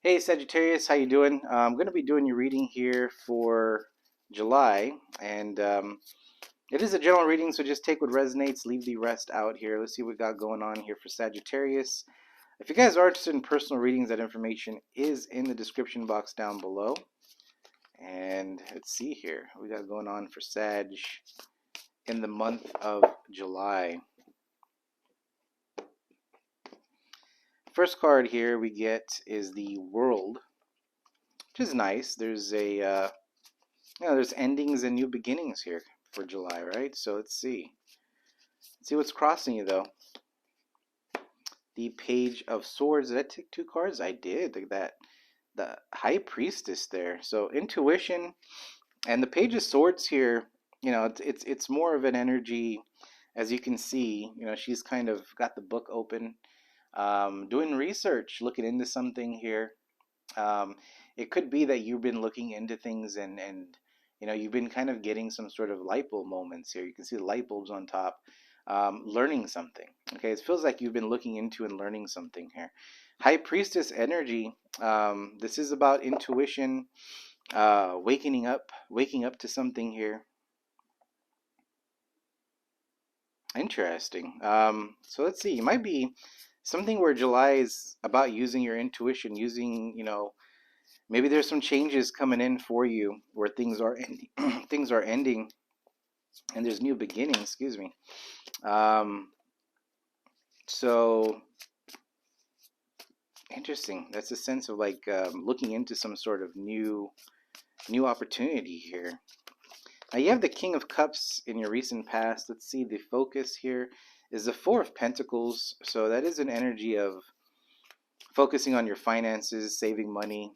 Hey Sagittarius, how you doing? I'm going to be doing your reading here for July, and it is a general reading, so just take what resonates, leave the rest out here. Let's see what we got going on here for Sagittarius. If you guys are interested in personal readings, that information is in the description box down below. And let's see here, what we got going on for Sag in the month of July. First card here we get is the World, which is nice. There's there's endings and new beginnings here for July, right? So let's see. Let's see what's crossing you though. The Page of Swords. Did I take two cards? I did. Look at that. The High Priestess there. So intuition and the Page of Swords here. It's more of an energy, as you can see. She's kind of got the book open, doing research, looking into something here. Um, it could be that you've been looking into things and you've been kind of getting some sort of light bulb moments here. You can see the light bulbs on top. Learning something. Okay, it feels like you've been looking into and learning something here. High Priestess energy. This is about intuition, waking up to something here. Interesting. So let's see. It might be something where July is about using your intuition, maybe there's some changes coming in for you where things are ending, things are ending, and there's new beginnings. Excuse me. So interesting. That's a sense of like looking into some sort of new opportunity here. Now you have the King of Cups in your recent past. Let's see. The focus here is the Four of Pentacles. So that is an energy of focusing on your finances, saving money,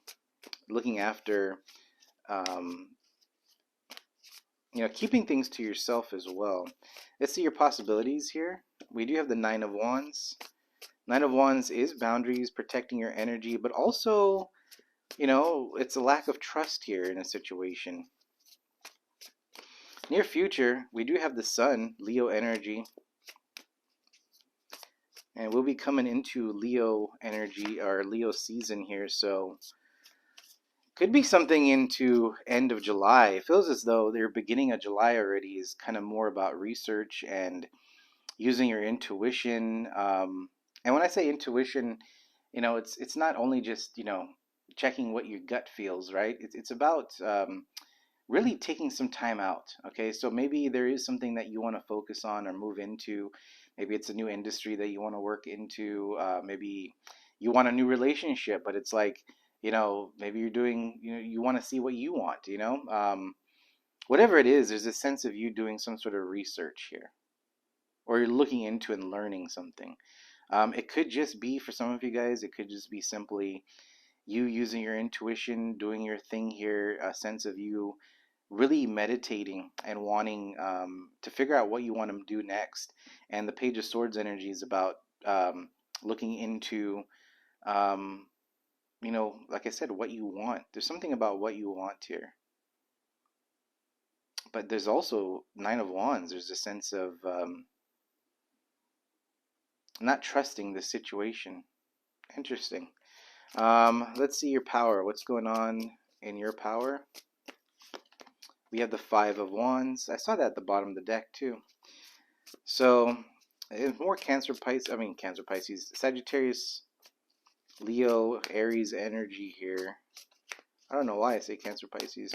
looking after, keeping things to yourself as well. Let's see your possibilities here. We do have the Nine of Wands. Nine of Wands is boundaries, protecting your energy, but also, it's a lack of trust here in a situation. Near future, we do have the Sun, Leo energy. And we'll be coming into Leo energy, or Leo season here, so could be something into end of July. It feels as though the beginning of July already is kind of more about research and using your intuition. And when I say intuition, it's not only just checking what your gut feels, right? It's about really taking some time out. Okay, so maybe there is something that you want to focus on or move into. Maybe it's a new industry that you want to work into. Maybe you want a new relationship, but it's like maybe you're doing you want to see what you want. Whatever it is, there's a sense of you doing some sort of research here, or you're looking into and learning something. It could just be, for some of you guys, it could just be simply you using your intuition, doing your thing here, a sense of you really meditating and wanting to figure out what you want to do next. And the Page of Swords energy is about looking into, like I said, what you want. There's something about what you want here. But there's also Nine of Wands. There's a sense of not trusting the situation. Interesting. Let's see your power. What's going on in your power? We have the Five of Wands. I saw that at the bottom of the deck too. So it's more Cancer, Pisces, Sagittarius, Leo, Aries energy here. I don't know why I say Cancer, Pisces.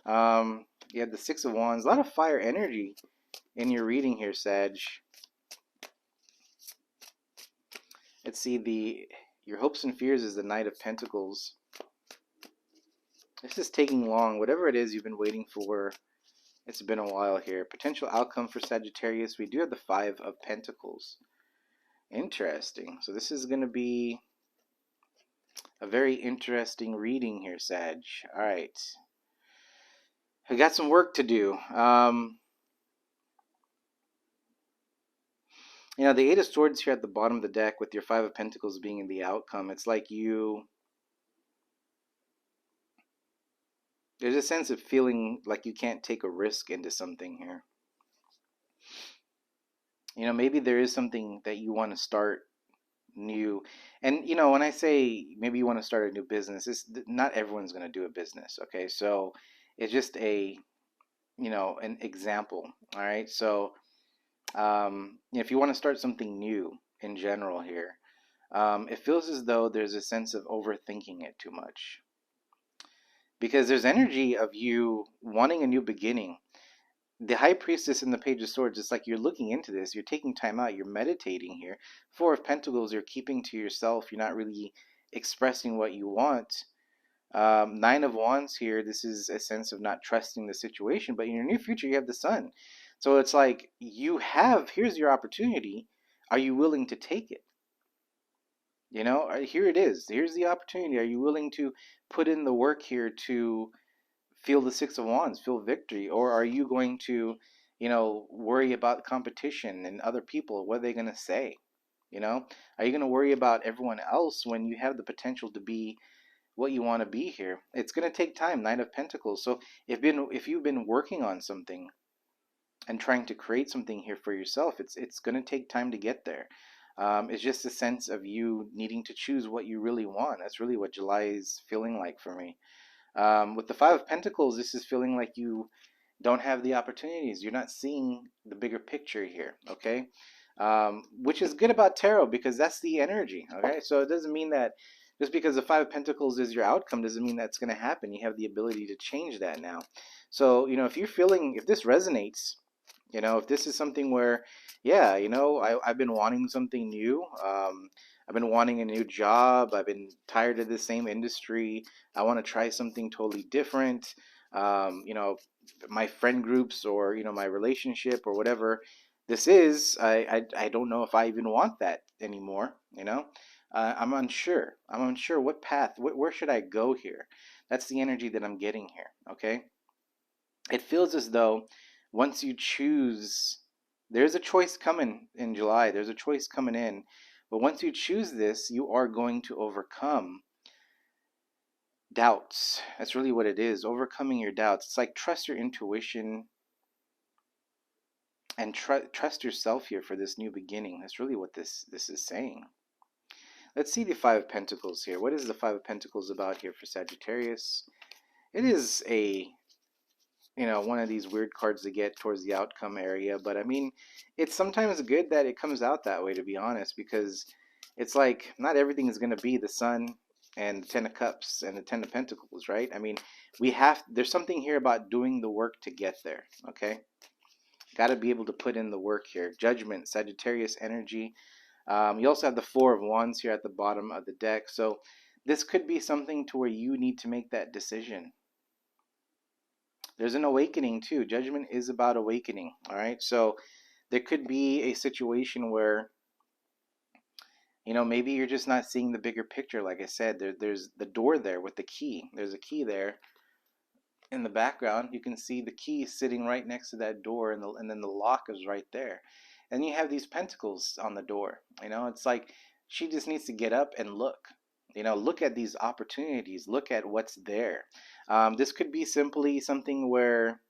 You have the Six of Wands. A lot of fire energy in your reading here, Sag. Let's see, your hopes and fears is the Knight of Pentacles. This is taking long. Whatever it is you've been waiting for, it's been a while here. Potential outcome for Sagittarius. We do have the Five of Pentacles. Interesting. So this is going to be a very interesting reading here, Sag. All right. I got some work to do. The Eight of Swords here at the bottom of the deck with your Five of Pentacles being in the outcome. It's like there's a sense of feeling like you can't take a risk into something here. Maybe there is something that you want to start new. And when I say maybe you want to start a new business, not everyone's going to do a business. Okay, so it's just an example. All right, so if you want to start something new in general here, it feels as though there's a sense of overthinking it too much, because there's energy of you wanting a new beginning. The high priestess in the page of swords, it's like you're looking into this, you're taking time out, you're meditating here. Four of pentacles, you're keeping to yourself, you're not really expressing what you want. Nine of wands here, this is a sense of not trusting the situation, but in your near future you have the sun. So it's like here's your opportunity. Are you willing to take it? Here it is, here's the opportunity. Are you willing to put in the work here to feel the Six of Wands, feel victory? Or are you going to, worry about competition and other people? What are they going to say? Are you going to worry about everyone else when you have the potential to be what you want to be here? It's going to take time. Nine of Pentacles. So if you've been working on something and trying to create something here for yourself, it's going to take time to get there. It's just a sense of you needing to choose what you really want. That's really what July is feeling like for me. With the Five of Pentacles, this is feeling like you don't have the opportunities. You're not seeing the bigger picture here, okay? Which is good about tarot, because that's the energy, okay? So it doesn't mean that just because the Five of Pentacles is your outcome doesn't mean that's going to happen. You have the ability to change that now. So, if this resonates, if this is something where, yeah, I've been wanting something new. I've been wanting a new job. I've been tired of the same industry. I want to try something totally different. My friend groups, or, my relationship, or whatever this is, I don't know if I even want that anymore. I'm unsure. I'm unsure what path, where should I go here? That's the energy that I'm getting here, okay? It feels as though once you choose, there's a choice coming in July, there's a choice coming in, but once you choose this, you are going to overcome doubts. That's really what it is, overcoming your doubts. It's like trust your intuition and trust yourself here for this new beginning. That's really what this is saying. Let's see the Five of Pentacles here. What is the Five of Pentacles about here for Sagittarius? It is one of these weird cards to get towards the outcome area, but I mean, it's sometimes good that it comes out that way, to be honest, because it's like not everything is going to be the Sun and the Ten of Cups and the Ten of Pentacles, right? I mean, there's something here about doing the work to get there, okay? Got to be able to put in the work here. Judgment, Sagittarius energy. You also have the Four of Wands here at the bottom of the deck, so this could be something to where you need to make that decision. There's an awakening too. Judgment is about awakening, all right? So there could be a situation where, maybe you're just not seeing the bigger picture. Like I said, there's the door there with the key. There's a key there in the background. You can see the key sitting right next to that door, and then the lock is right there. And you have these pentacles on the door. It's like she just needs to get up and look. Look at these opportunities. Look at what's there. This could be simply something where,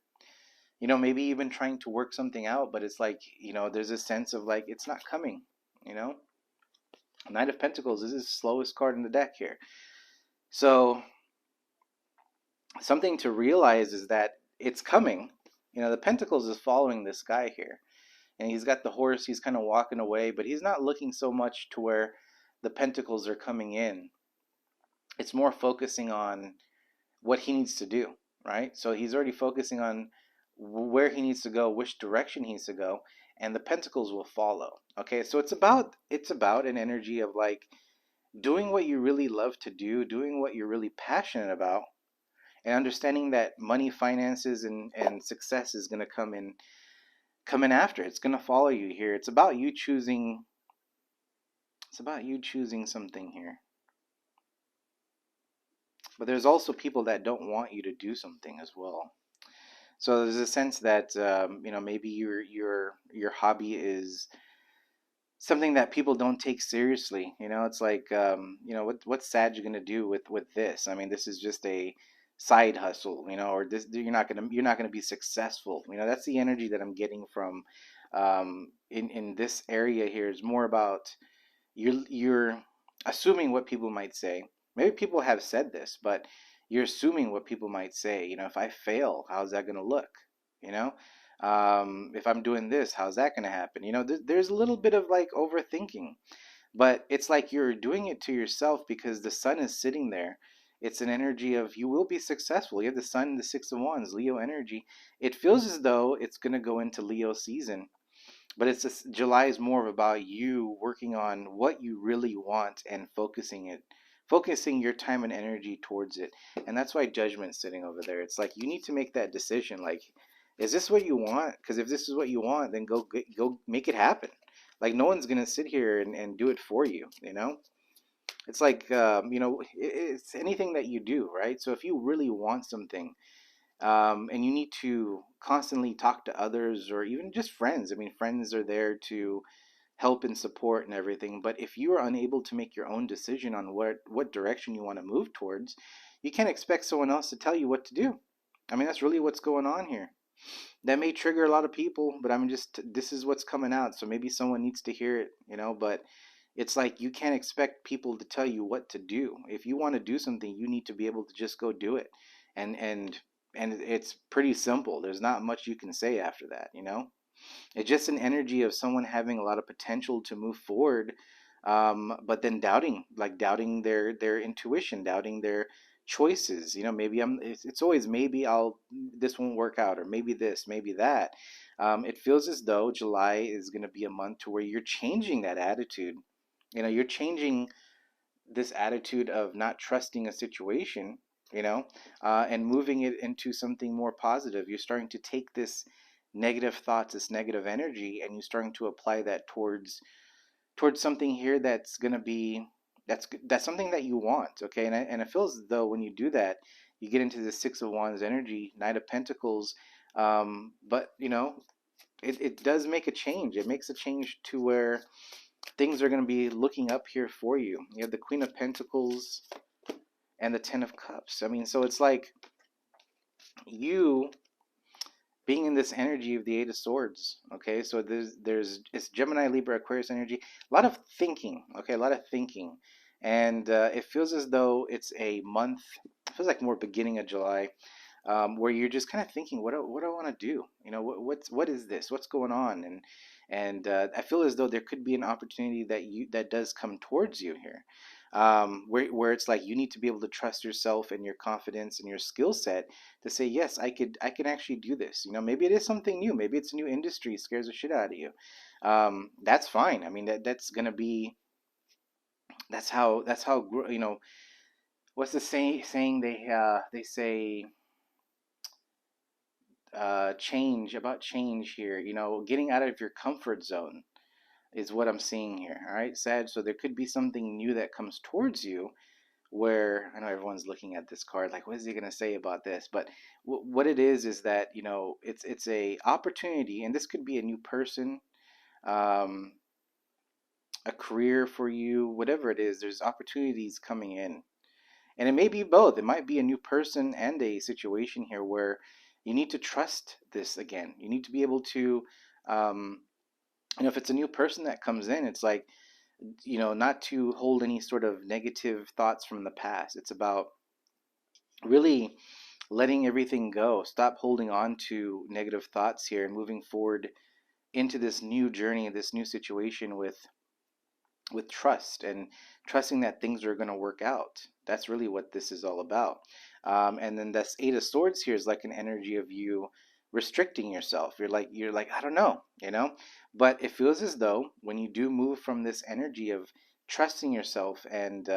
maybe even trying to work something out, but it's like, there's a sense of like, it's not coming, Knight of Pentacles, this is the slowest card in the deck here. So something to realize is that it's coming. The Pentacles is following this guy here, and he's got the horse. He's kind of walking away, but he's not looking so much to where the Pentacles are coming in. It's more focusing on what he needs to do, right? So he's already focusing on where he needs to go, which direction he needs to go, and the Pentacles will follow. Okay, so it's about an energy of like doing what you really love to do, doing what you're really passionate about, and understanding that money, finances, and success is going to come in after. It's going to follow you here. It's about you choosing. It's about you choosing something here. But there's also people that don't want you to do something as well. So there's a sense that maybe your hobby is something that people don't take seriously. It's like what's Sag gonna do with this? I mean, this is just a side hustle, or this you're not gonna be successful. That's the energy that I'm getting from in this area here. Is more about you're assuming what people might say. Maybe people have said this, but you're assuming what people might say. If I fail, how's that going to look? You know, if I'm doing this, how's that going to happen? There's a little bit of like overthinking, but it's like you're doing it to yourself because the sun is sitting there. It's an energy of you will be successful. You have the sun, the Six of Wands, Leo energy. It feels as though it's going to go into Leo season, but it's just July is more of about you working on what you really want and focusing your time and energy towards it. And that's why Judgment's sitting over there. It's like you need to make that decision. Like, is this what you want? Because if this is what you want, then go make it happen. Like no one's gonna sit here and do it for you. It's like it's anything that you do, right? So if you really want something, and you need to constantly talk to others or even just friends. I mean, friends are there to help and support and everything. But if you are unable to make your own decision on what direction you want to move towards, you can't expect someone else to tell you what to do. I mean, that's really what's going on here. That may trigger a lot of people, but this is what's coming out. So maybe someone needs to hear it. But it's like you can't expect people to tell you what to do. If you want to do something, you need to be able to just go do it. And and and it's pretty simple. There's not much you can say after that. It's just an energy of someone having a lot of potential to move forward, but then doubting their intuition, doubting their choices. Maybe it's always maybe this won't work out, or maybe this, maybe that. It feels as though July is going to be a month to where you're changing that attitude. You're changing this attitude of not trusting a situation, and moving it into something more positive. You're starting to take this negative thoughts, this negative energy, and you're starting to apply that towards something here that's going to be that's something that you want. Okay, and it feels as though when you do that, you get into the Six of Wands energy, Knight of Pentacles, but it does make a change. It makes a change to where things are going to be looking up here for you. You have the Queen of Pentacles and the Ten of Cups. I mean, so it's like you being in this energy of the Eight of Swords. Okay, so there's it's Gemini, Libra, Aquarius energy. A lot of thinking. Okay, a lot of thinking, and it feels as though it's a month. It feels like more beginning of July, where you're just kind of thinking, what do I want to do? What is this? What's going on? And I feel as though there could be an opportunity that does come towards you here, where it's like you need to be able to trust yourself and your confidence and your skill set to say, yes, I can actually do this. Maybe it is something new. Maybe it's a new industry, scares the shit out of you. That's fine. I mean, that's gonna be that's how. What's the saying they say, change here. Getting out of your comfort zone is what I'm seeing here. All right, Sag. So there could be something new that comes towards you, where I know everyone's looking at this card like, what is he going to say about this? But what it is that it's a opportunity, and this could be a new person, um, a career for you, whatever it is. There's opportunities coming in, and it may be both. It might be a new person and a situation here where you need to trust this again. You need to be able to, um, if it's a new person that comes in, it's like, not to hold any sort of negative thoughts from the past. It's about really letting everything go. Stop holding on to negative thoughts here and moving forward into this new journey, this new situation with trust and trusting that things are going to work out. That's really what this is all about. And then this Eight of Swords here is like an energy of you restricting yourself. You're like, I don't know. But it feels as though when you do move from this energy of trusting yourself and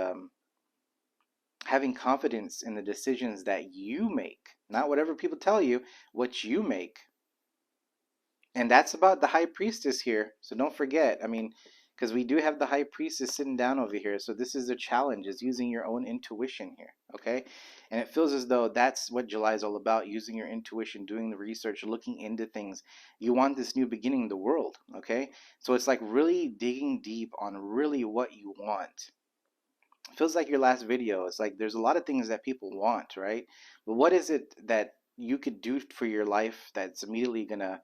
having confidence in the decisions that you make, not whatever people tell you, what you make. And that's about the High Priestess here. So don't forget, I mean, because we do have the High Priestess sitting down over here. So this is a challenge, is using your own intuition here, okay? And it feels as though that's what July is all about, using your intuition, doing the research, looking into things. You want this new beginning in the world, okay? So it's like really digging deep on really what you want. It feels like your last video. It's like there's a lot of things that people want, right? But what is it that you could do for your life that's immediately gonna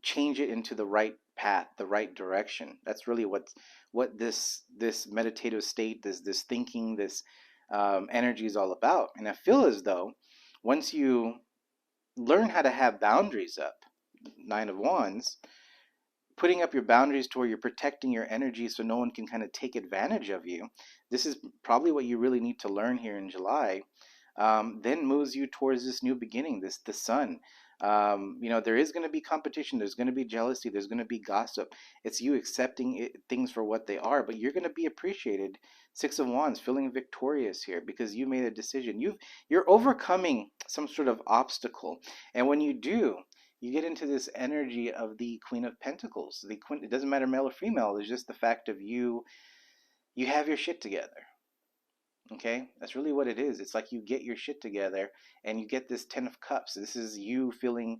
change it into the right path, the right direction. That's really what this meditative state, this thinking, this energy is all about. And I feel as though once you learn how to have boundaries up, Nine of Wands, putting up your boundaries to where you're protecting your energy so no one can kind of take advantage of you. This is probably what you really need to learn here in July. Then moves you towards this new beginning, this the sun. There is going to be competition. There's going to be jealousy. There's going to be gossip. It's you accepting things for what they are, but you're going to be appreciated. Six of Wands, feeling victorious here because you made a decision. You're overcoming some sort of obstacle, and when you do, you get into this energy of the Queen of Pentacles. The Queen, it doesn't matter male or female. It's just the fact of you have your shit together. Okay, that's really what it is. It's like you get your shit together and you get this 10 of Cups. This is you feeling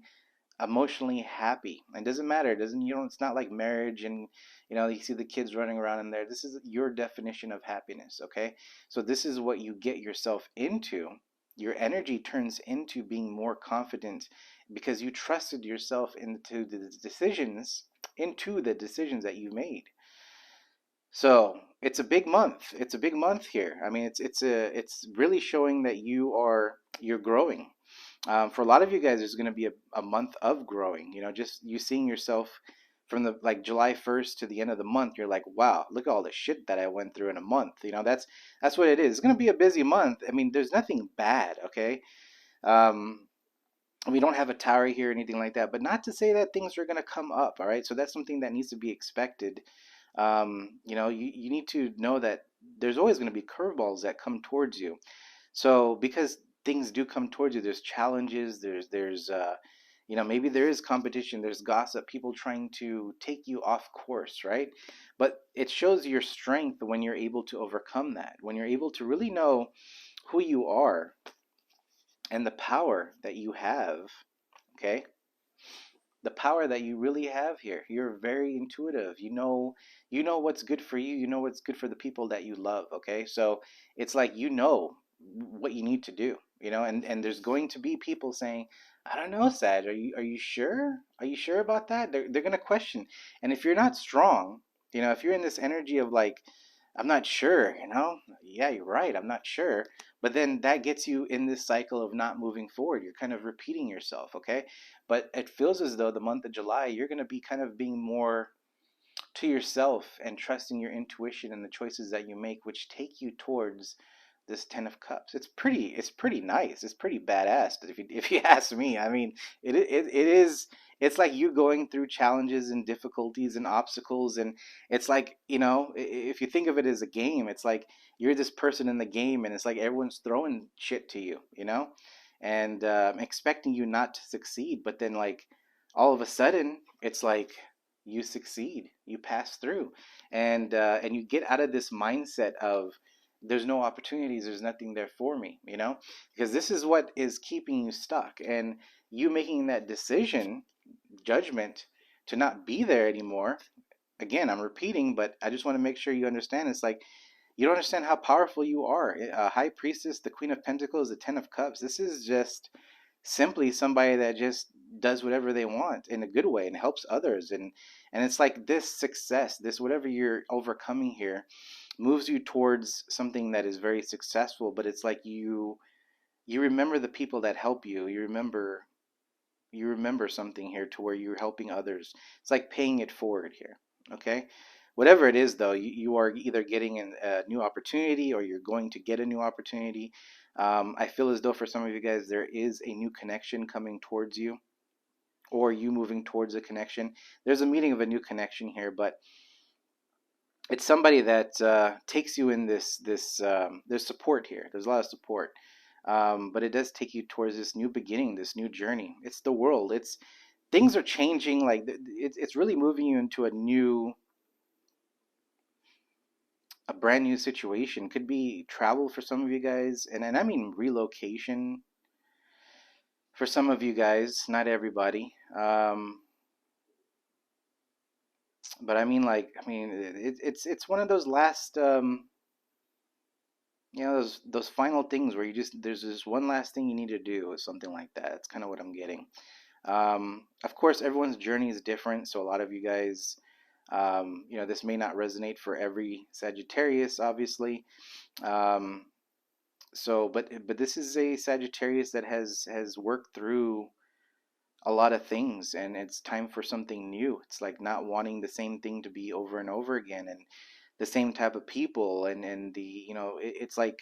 emotionally happy. And it doesn't matter. It doesn't, it's not like marriage and, you see the kids running around in there. This is your definition of happiness. Okay, so this is what you get yourself into. Your energy turns into being more confident because you trusted yourself into the decisions that you made. So it's a big month. It's a big month here. I mean, it's really showing that you're growing. For a lot of you guys, there's going to be a month of growing. Just you seeing yourself from the like July 1st to the end of the month. You're like, wow, look at all the shit that I went through in a month. That's what it is. It's going to be a busy month. I mean, there's nothing bad. Okay. Um, we don't have a tower here or anything like that, but not to say that things are going to come up. All right. So that's something that needs to be expected. You need to know that there's always going to be curveballs that come towards you. So because things do come towards you, there's challenges, maybe there is competition, there's gossip, people trying to take you off course, right? But it shows your strength when you're able to overcome that, when you're able to really know who you are and the power that you have, okay? The power that you really have here. You're very intuitive. You know what's good for you. You know what's good for the people that you love. Okay, so it's like what you need to do. And there's going to be people saying, "I don't know, Sag. Are you sure? Are you sure about that?" They're gonna question. And if you're not strong, if you're in this energy of like, I'm not sure, yeah, you're right. I'm not sure. But then that gets you in this cycle of not moving forward. You're kind of repeating yourself, okay? But it feels as though the month of July, you're going to be kind of being more to yourself and trusting your intuition and the choices that you make, which take you towards this 10 of Cups. It's pretty nice. It's pretty badass if you ask me. I mean, it is. It's like you going through challenges and difficulties and obstacles, and it's like if you think of it as a game, it's like you're this person in the game, and it's like everyone's throwing shit to you, and expecting you not to succeed, but then like all of a sudden, it's like you succeed, you pass through, and you get out of this mindset of there's no opportunities, there's nothing there for me, because this is what is keeping you stuck, and you making that decision, judgment, to not be there anymore. Again, I'm repeating, but I just want to make sure you understand. It's like you don't understand how powerful you are. A high priestess, the Queen of Pentacles, the 10 of Cups. This is just simply somebody that just does whatever they want in a good way and helps others, and it's like this success, this whatever you're overcoming here, moves you towards something that is very successful. But it's like you remember the people that help you. You remember something here to where you're helping others. It's like paying it forward here. Okay, whatever it is though, you are either getting a new opportunity or you're going to get a new opportunity. I feel as though for some of you guys there is a new connection coming towards you, or you moving towards a connection. There's a meeting of a new connection here, but it's somebody that takes you in there's support here. There's a lot of support, but it does take you towards this new beginning, this new journey. It's the world. It's things are changing. Like it's really moving you into a brand new situation. Could be travel for some of you guys, and I mean relocation for some of you guys. Not everybody. But it's one of those last those final things where there's this one last thing you need to do or something like that. It's kind of what I'm getting. Of course, everyone's journey is different, so a lot of you guys, this may not resonate for every Sagittarius, obviously. Um, but this is a Sagittarius that has worked through a lot of things, and it's time for something new. It's like not wanting the same thing to be over and over again, and the same type of people, and it's like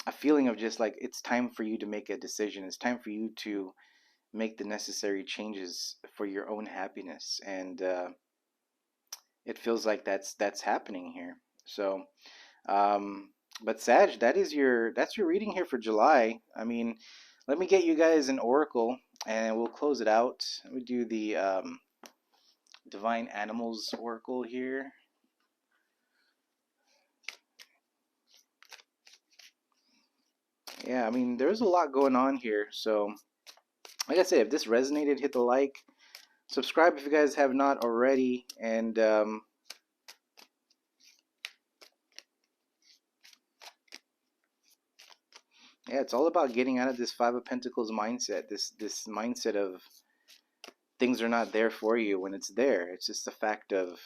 a feeling of just like it's time for you to make a decision. It's time for you to make the necessary changes for your own happiness, and it feels like that's happening here. So, um, but Sag, that's your reading here for July. I mean, let me get you guys an oracle, and we'll close it out. Let me do the Divine Animals Oracle here. Yeah, I mean, there's a lot going on here. So, like I said, if this resonated, hit the like, subscribe if you guys have not already, and yeah, it's all about getting out of this Five of Pentacles mindset. This mindset of things are not there for you when it's there. It's just the fact of,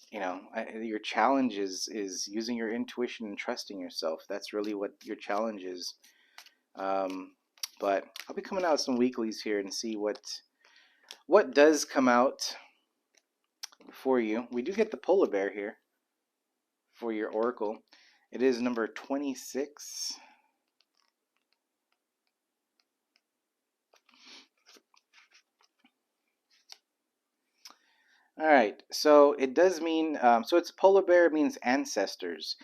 your challenge is using your intuition and trusting yourself. That's really what your challenge is. Um, but I'll be coming out with some weeklies here and see what does come out for you. We do get the polar bear here for your oracle. It is number 26. All right, so it does mean, so it's polar bear means ancestors.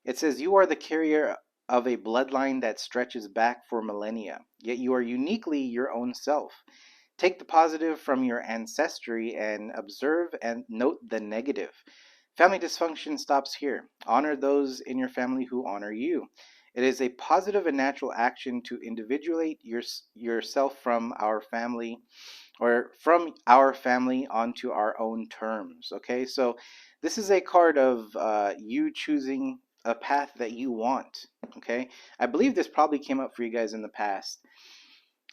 It says you are the carrier of a bloodline that stretches back for millennia, yet you are uniquely your own self. Take the positive from your ancestry and observe and note the negative. Family dysfunction stops here. Honor those in your family who honor you. It is a positive and natural action to individuate yourself from our family or from our family onto our own terms. Okay, so this is a card of you choosing a path that you want. Okay, I believe this probably came up for you guys in the past.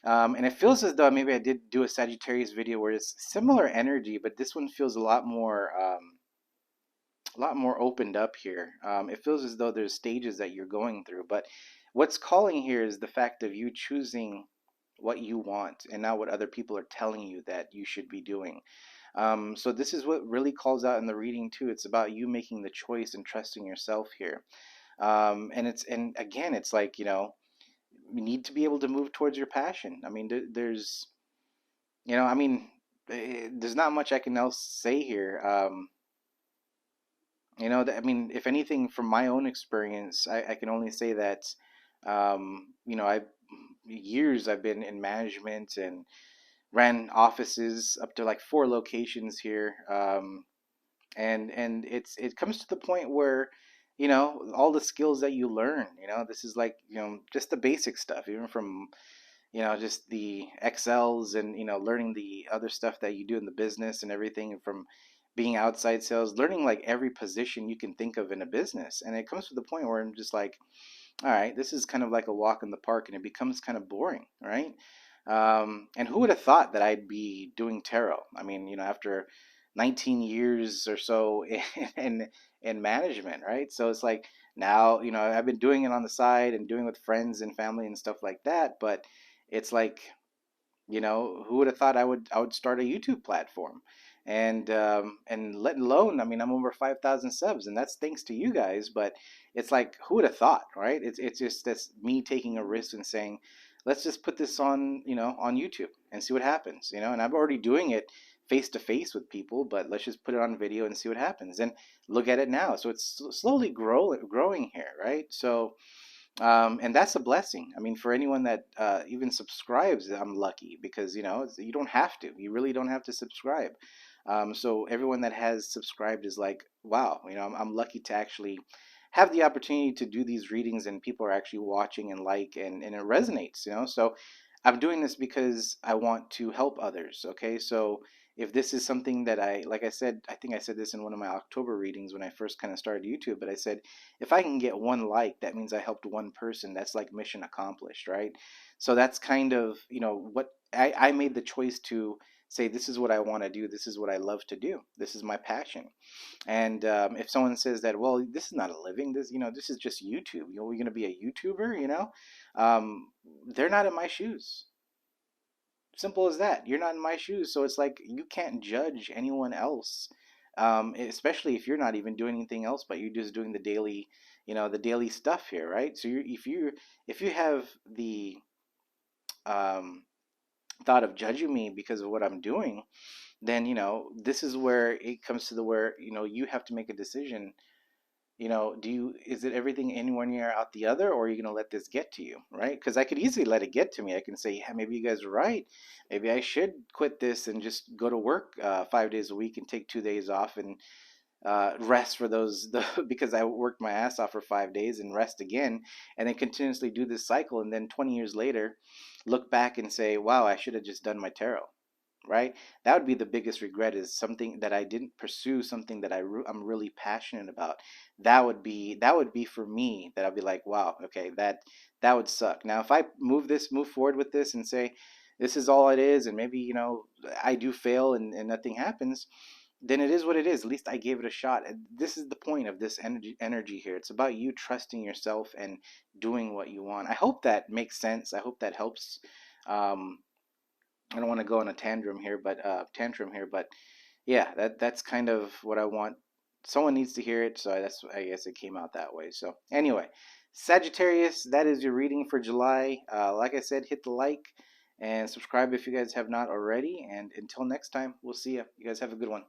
And it feels as though maybe I did do a Sagittarius video where it's similar energy, but this one feels a lot more opened up here. It feels as though there's stages that you're going through, but what's calling here is the fact of you choosing what you want and not what other people are telling you that you should be doing. So this is what really calls out in the reading too. It's about you making the choice and trusting yourself here. And again, it's like, you need to be able to move towards your passion. I mean, there's, I mean, there's not much I can else say here. I mean, if anything, from my own experience, I can only say that, I've years I've been in management and ran offices up to like 4 locations here. And it comes to the point where, all the skills that you learn, this is like, just the basic stuff, even from, just the Excels and, learning the other stuff that you do in the business and everything from being outside sales, learning like every position you can think of in a business. And it comes to the point where I'm just like, all right, this is kind of like a walk in the park and it becomes kind of boring, right? And who would have thought that I'd be doing tarot? I mean, after 19 years or so in management, right? So it's like now, I've been doing it on the side and doing with friends and family and stuff like that, but it's like, who would have thought I would start a YouTube platform, and let alone, I mean, I'm over 5,000 subs, and that's thanks to you guys. But it's like, who would have thought, right? It's just that's me taking a risk and saying, let's just put this on, on YouTube and see what happens, And I'm already doing it face to face with people, but let's just put it on video and see what happens. And look at it now. So it's slowly growing here, right? So and that's a blessing. I mean, for anyone that even subscribes, I'm lucky because you don't have to. You really don't have to subscribe. So everyone that has subscribed is like, wow, I'm lucky to actually have the opportunity to do these readings, and people are actually watching and and it resonates. So I'm doing this because I want to help others. Okay, so if this is something that like I said, I think I said this in one of my October readings when I first kind of started YouTube, but I said, if I can get one like, that means I helped one person. That's like mission accomplished, right? So that's kind of, what I made the choice to say, this is what I want to do. This is what I love to do. This is my passion. And if someone says that, well, this is not a living, this is just YouTube. We're going to be a YouTuber, they're not in my shoes. Simple as that. You're not in my shoes, so it's like you can't judge anyone else, especially if you're not even doing anything else, but you're just doing the daily stuff here, right? So if you have the um, thought of judging me because of what I'm doing, then this is where it comes to the where you have to make a decision. Is it everything in one ear out the other, or are you going to let this get to you, right? Because I could easily let it get to me. I can say, yeah, maybe you guys are right. Maybe I should quit this and just go to work 5 days a week and take 2 days off and rest for because I worked my ass off for 5 days and rest again, and then continuously do this cycle. And then 20 years later, look back and say, wow, I should have just done my tarot, right? That would be the biggest regret, is something that I didn't pursue, something that I'm really passionate about. That would be for me, that I'd be like, wow, okay, that would suck. Now, if I move forward with this and say this is all it is, and maybe I do fail and nothing happens, then it is what it is. At least I gave it a shot. And this is the point of this energy here. It's about you trusting yourself and doing what you want. I hope that makes sense. I hope that helps. Um, I don't want to go on a tantrum here, but yeah, that's kind of what I want. Someone needs to hear it, so I guess it came out that way. So anyway, Sagittarius, that is your reading for July. Like I said, hit the like and subscribe if you guys have not already. And until next time, we'll see you. You guys have a good one.